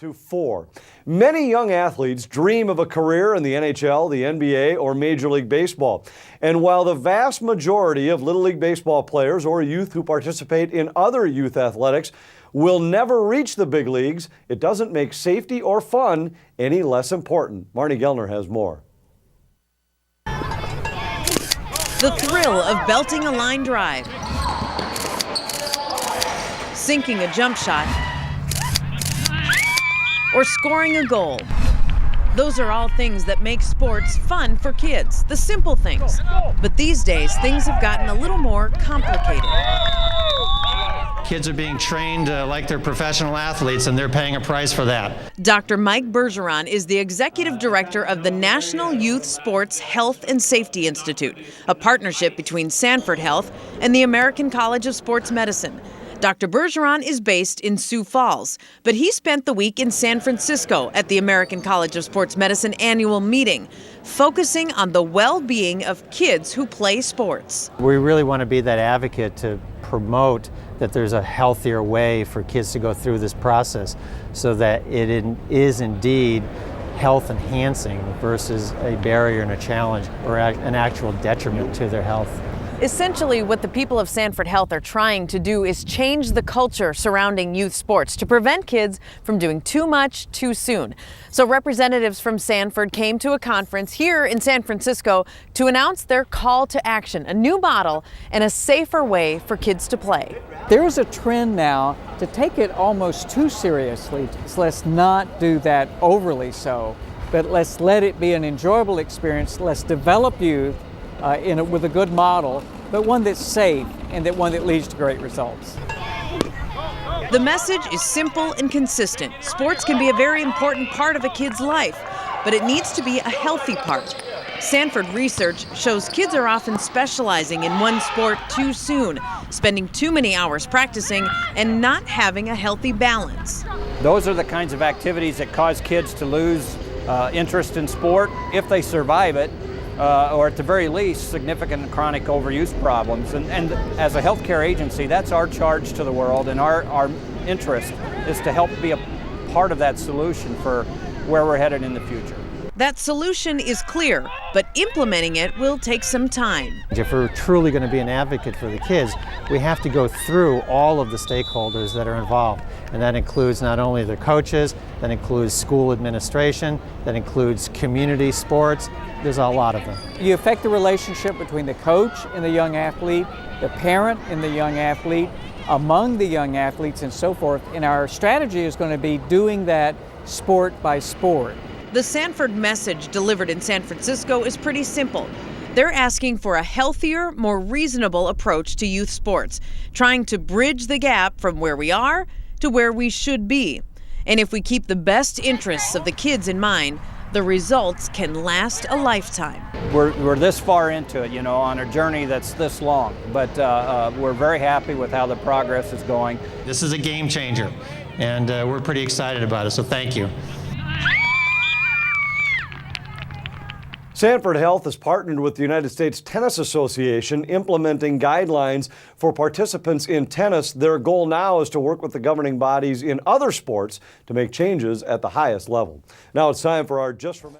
to 4. Many young athletes dream of a career in the NHL, the NBA, or Major League Baseball. And while the vast majority of Little League Baseball players or youth who participate in other youth athletics will never reach the big leagues, it doesn't make safety or fun any less important. Marnie Gellner has more. The thrill of belting a line drive, sinking a jump shot, or scoring a goal. Those are all things that make sports fun for kids, the simple things. But these days, things have gotten a little more complicated. Kids are being trained like they're professional athletes, and they're paying a price for that. Dr. Mike Bergeron is the executive director of the National Youth Sports Health and Safety Institute, a partnership between Sanford Health and the American College of Sports Medicine. Dr. Bergeron is based in Sioux Falls, but he spent the week in San Francisco at the American College of Sports Medicine annual meeting, focusing on the well-being of kids who play sports. We really want to be that advocate to promote that there's a healthier way for kids to go through this process so that it is indeed health enhancing versus a barrier and a challenge or an actual detriment to their health. Essentially, what the people of Sanford Health are trying to do is change the culture surrounding youth sports to prevent kids from doing too much too soon. So representatives from Sanford came to a conference here in San Francisco to announce their call to action, a new model and a safer way for kids to play. There is a trend now to take it almost too seriously. So let's not do that overly so, but let's let it be an enjoyable experience. Let's develop youth with a good model, but one that's safe and one that leads to great results. The message is simple and consistent. Sports can be a very important part of a kid's life, but it needs to be a healthy part. Sanford research shows kids are often specializing in one sport too soon, spending too many hours practicing and not having a healthy balance. Those are the kinds of activities that cause kids to lose interest in sport if they survive it. Or at the very least, significant chronic overuse problems. And as a healthcare agency, that's our charge to the world, and our interest is to help be a part of that solution for where we're headed in the future. That solution is clear, but implementing it will take some time. If we're truly going to be an advocate for the kids, we have to go through all of the stakeholders that are involved. And that includes not only the coaches, that includes school administration, that includes community sports. There's a lot of them. You affect the relationship between the coach and the young athlete, the parent and the young athlete, among the young athletes and so forth. And our strategy is going to be doing that sport by sport. The Sanford message delivered in San Francisco is pretty simple. They're asking for a healthier, more reasonable approach to youth sports, trying to bridge the gap from where we are to where we should be. And if we keep the best interests of the kids in mind, the results can last a lifetime. We're this far into it, on a journey that's this long, but we're very happy with how the progress is going. This is a game changer, and we're pretty excited about it, so thank you. Sanford Health has partnered with the United States Tennis Association, implementing guidelines for participants in tennis. Their goal now is to work with the governing bodies in other sports to make changes at the highest level. Now it's time for our Just Remember.